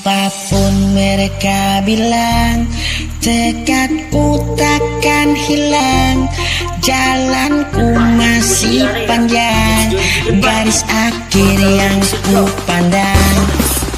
Apapun mereka bilang, tekadku takkan hilang. Jalanku masih panjang, garis akhir yang ku pandang.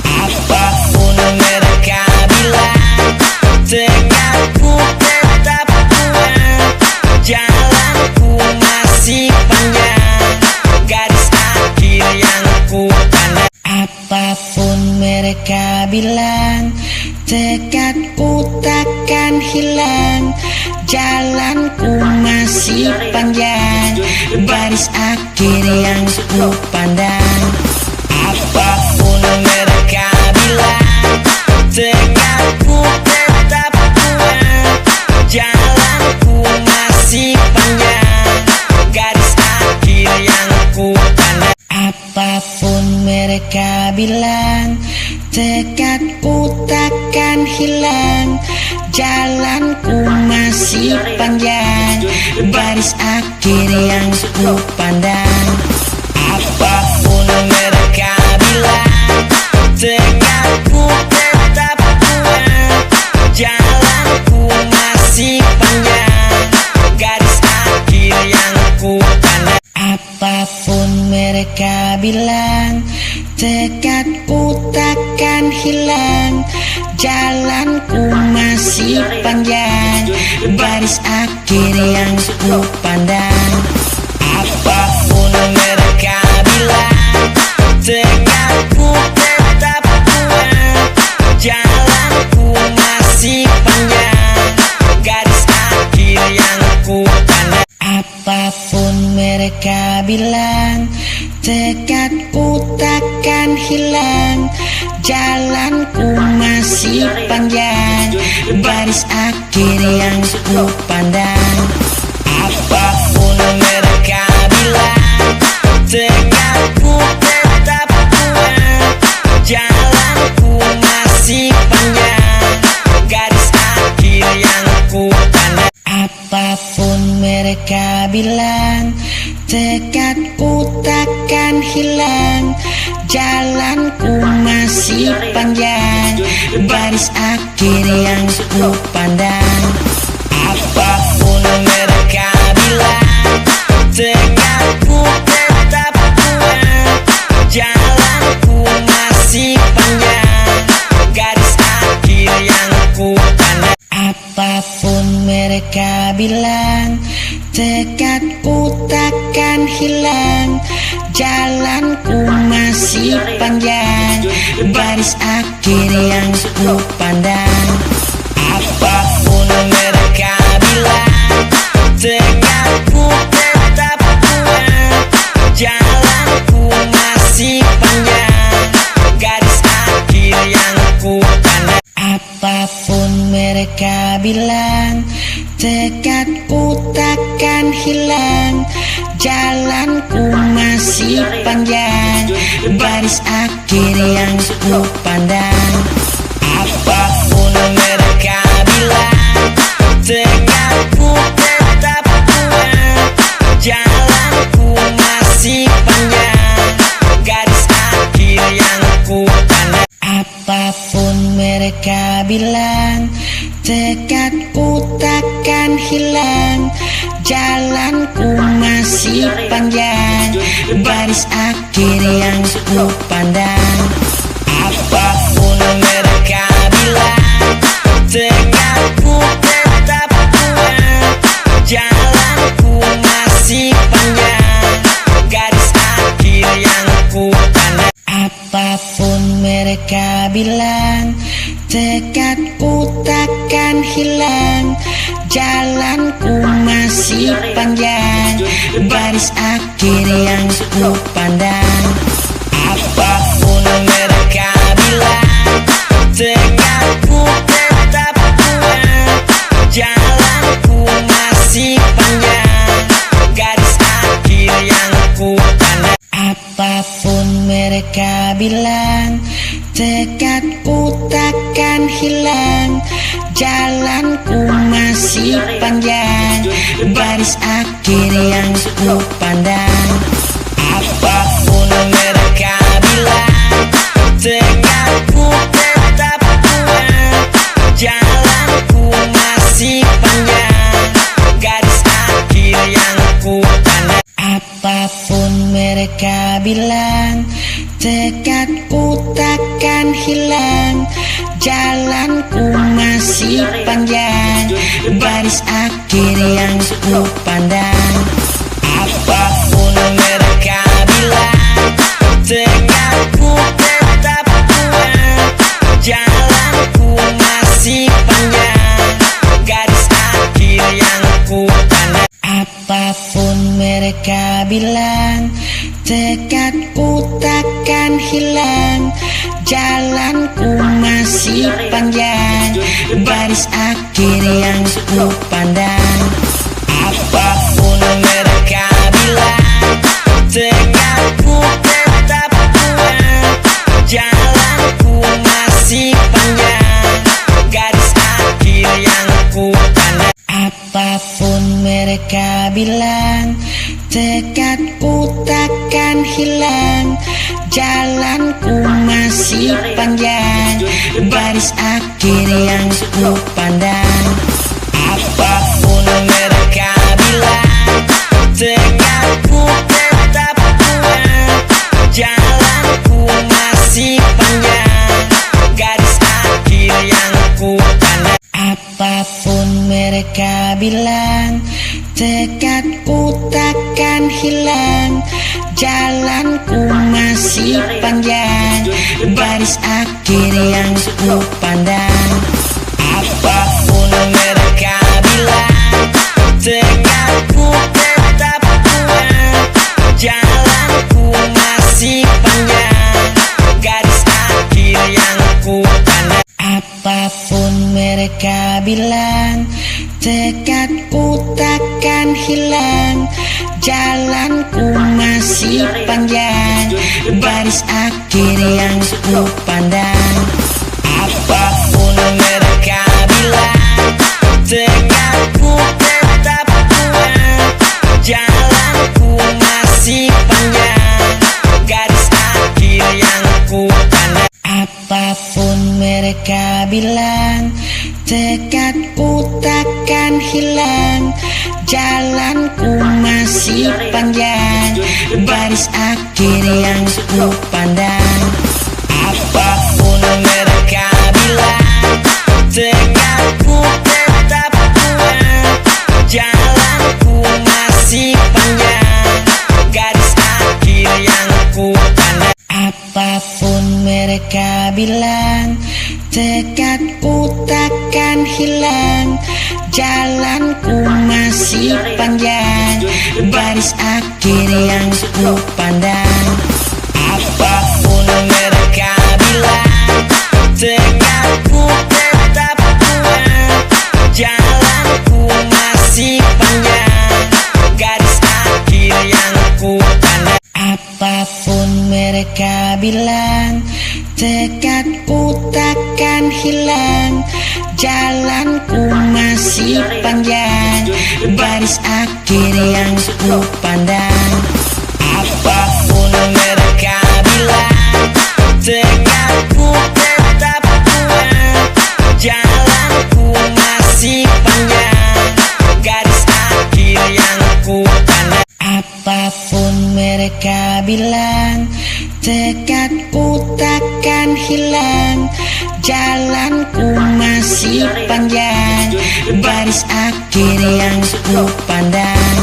Apapun mereka bilang, tekadku tetap kuat. Jalanku masih panjang, garis akhir yang ku pandang. Apapun mereka bilang, tekadku takkan hilang. Jalanku masih panjang, garis akhir yang ku pandang. Apapun mereka bilang, tekadku tetap kuat. Jalanku masih panjang, garis akhir yang ku pandang. Apapun mereka bilang, tekadku takkan hilang. Jalanku masih panjang, garis akhir yang ku pandang. Apapun mereka bilang, tekadku tetap kuat. Jalanku masih panjang, garis akhir yang ku pandang. Apapun mereka bilang, tekadku takkan hilang. Jalanku masih panjang, garis akhir yang ku pandang. Apapun mereka bilang, tekadku tetap kuat. Jalanku masih panjang, garis akhir yang ku pandang. Apapun mereka bilang, tekadku takkan hilang. Jalanku masih panjang, garis akhir yang ku pandang. Apapun mereka bilang, tekadku tetap kuat. Jalanku masih panjang, garis akhir yang ku pandang. Apapun mereka bilang, tekadku takkan hilang. Jalanku masih panjang, garis akhir yang ku pandang. Apapun mereka bilang, tekadku tetap kuat. Jalanku masih panjang, garis akhir yang ku pandang. Apapun mereka bilang, tekadku takkan hilang. Jalanku masih panjang, garis akhir yang ku pandang. Apapun mereka bilang, tekadku tetap kuat. Jalanku masih panjang, garis akhir yang ku pandang. Apapun mereka bilang, tekadku takkan hilang. Jalanku masih panjang, garis akhir yang ku pandang. Apapun mereka bilang, tekadku tetap kuat. Jalanku masih panjang, garis akhir yang ku pandang. Apapun mereka bilang, tekadku takkan hilang. Jalanku masih panjang, garis akhir yang ku pandang. Apapun mereka bilang, tekadku tetap kuat. Jalanku masih panjang, garis akhir yang ku pandang. Apapun mereka bilang, tekadku takkan hilang. Jalanku masih panjang, garis akhir yang ku pandang. Apapun mereka bilang, tekadku tetap kuat. Jalanku masih panjang, garis akhir yang ku pandang. Apapun mereka bilang, tekadku takkan hilang. Jalanku masih panjang, garis akhir yang ku pandang. Apapun mereka bilang, tekadku tetap hilang, jalanku masih panjang, garis akhir yang ku pandang. Apapun mereka bilang, tegakku tetap kuat, jalanku masih panjang, garis akhir yang ku pandang. Apapun mereka bilang, tekadku takkan hilang, jalanku masih panjang, garis akhir yang ku pandang. Apapun mereka bilang, tekadku tetap kuat, jalanku masih panjang, garis akhir yang ku pandang. Apapun mereka bilang, tekadku takkan hilang, jalanku masih panjang, garis akhir yang ku pandang. Apapun mereka bilang, tekadku tetap kuat, jalanku masih panjang, garis akhir yang ku pandang. Apapun mereka bilang, tekadku takkan hilang, jalanku masih panjang, garis akhir yang ku pandang. Apapun mereka bilang, tekadku tetap kuat, jalanku masih panjang, garis akhir yang ku pandang. Apapun mereka bilang, tekadku takkan hilang, jalanku masih panjang, garis akhir yang ku pandang. Apapun mereka bilang, tekadku tetap kuat, jalanku masih panjang, garis akhir yang ku pandang. Apapun mereka bilang, tekadku takkan hilang, jalanku masih panjang, garis akhir yang ku pandang. Apapun mereka bilang, tekadku tetap kuat, jalanku masih panjang, garis akhir yang ku pandang. Apapun mereka bilang, tekadku takkan hilang, jalanku masih panjang, garis akhir yang ku pandang. Apapun mereka bilang, tekadku tetap kuat, jalanku masih panjang, garis akhir yang ku pandang. Apapun mereka bilang, tekadku takkan hilang, jalanku masih panjang, garis akhir yang ku pandang. Apapun mereka bilang, tekadku tetap kuat, jalanku masih panjang, garis akhir yang ku pandang. Apapun mereka bilang, tekadku takkan hilang, jalanku masih panjang, garis akhir yang ku pandang.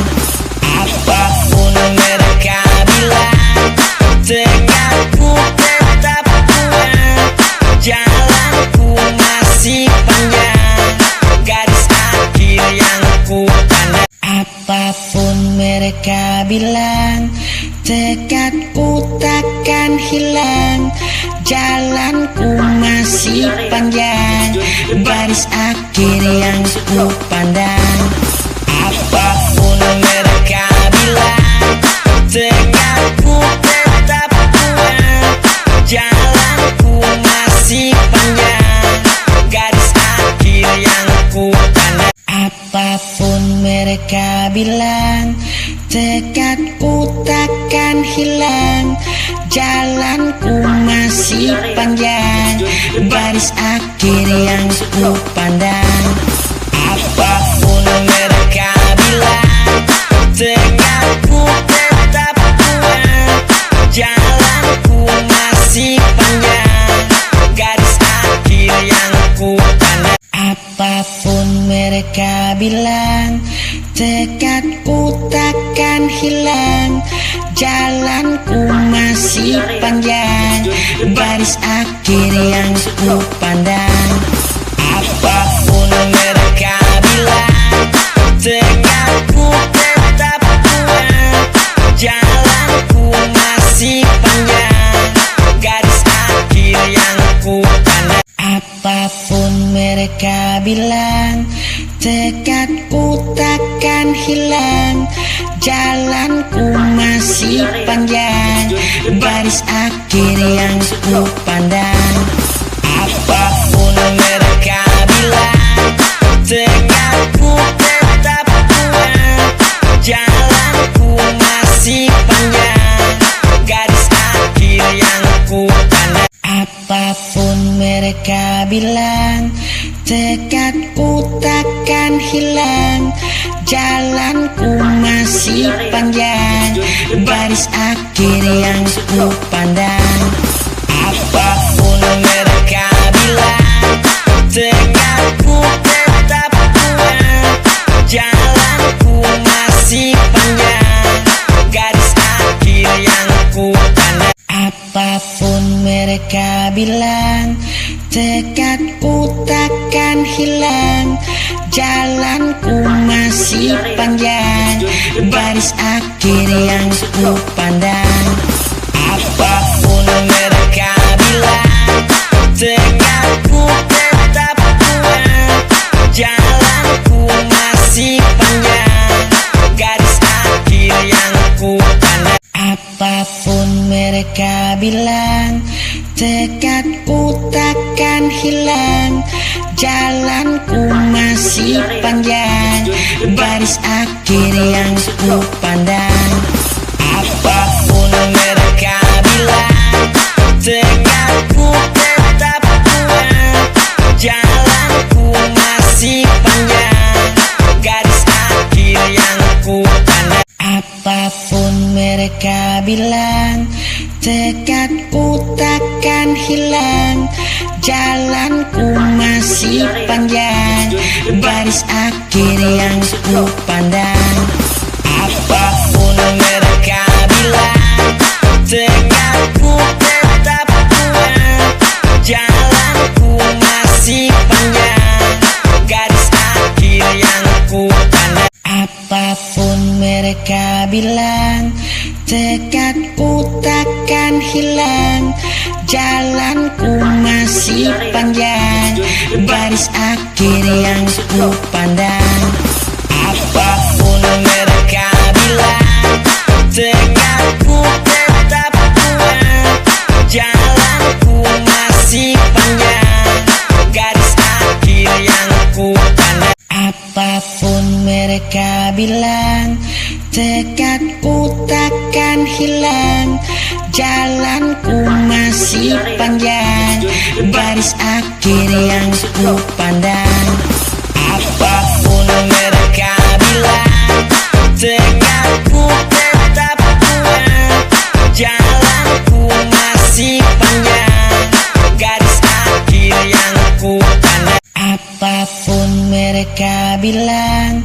Apapun mereka bilang, tekadku tetap kuat, jalanku masih panjang, garis akhir yang ku pandang. Apapun mereka bilang, tekadku takkan hilang, jalanku masih panjang, garis akhir yang ku pandang. Apapun mereka bilang, tekadku tetap kuat, jalanku masih panjang, garis akhir yang ku pandang. Apapun mereka bilang, tekadku takkan hilang, jalanku masih panjang, garis akhir yang ku pandang. Apapun mereka bilang, tekadku tetap kuat, jalanku masih panjang, bilang tekadku takkan hilang, jalanku masih panjang, garis akhir yang ku pandang. Apapun mereka bilang, tekadku tetap kuat, jalanku masih panjang, garis akhir yang ku pandang. Apapun mereka bilang, tekadku takkan hilang, jalanku masih panjang, garis akhir yang ku pandang. Apapun mereka bilang, tekadku tetap kuat, jalanku masih panjang, garis akhir yang ku pandang. Apapun mereka bilang, tekadku takkan hilang, jalanku masih panjang, garis akhir yang ku pandang. Apapun mereka bilang, tekadku tetap kuat, jalanku masih panjang, garis akhir yang ku pandang. Apapun mereka bilang, tekadku takkan hilang, jalanku masih panjang, garis akhir yang ku pandang. Apapun mereka bilang, tekadku tetap kuat, jalanku masih panjang, garis akhir yang ku pandang. Apapun mereka bilang, tekadku takkan hilang, jalanku masih panjang, garis akhir yang ku pandang. Apapun mereka bilang, tekadku tetap kuat, jalanku masih panjang, garis akhir yang ku pandang. Apapun mereka bilang, tekadku takkan hilang, jalanku masih panjang, garis akhir yang ku pandang. Apapun mereka bilang, tekadku tetap kuat, jalanku masih panjang, garis akhir yang ku pandang. Apapun mereka bilang, tekadku takkan hilang, jalanku masih panjang, garis akhir yang ku pandang. Apapun mereka bilang, tekadku tetap kuat, jalanku masih panjang, garis akhir yang ku pandang. Apapun mereka bilang, tekadku takkan hilang, jalanku masih panjang, garis akhir yang ku pandang. Apapun mereka bilang, tekadku tetap kuat, jalanku masih panjang, garis akhir yang ku pandang. Apapun mereka bilang,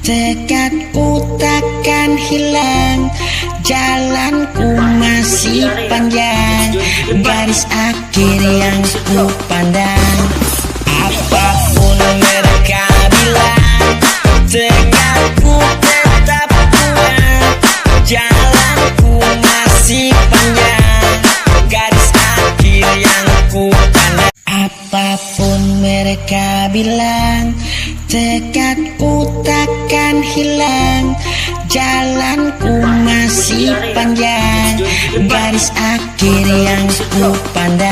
tekadku takkan hilang, jalanku masih panjang, garis akhir yang ku pandang. Apapun mereka bilang, tekadku tetap kuat, jalanku masih panjang, garis akhir yang ku pandang. Apapun mereka bilang, tekadku takkan hilang, jalanku masih panjang, garis akhir yang ku pandang.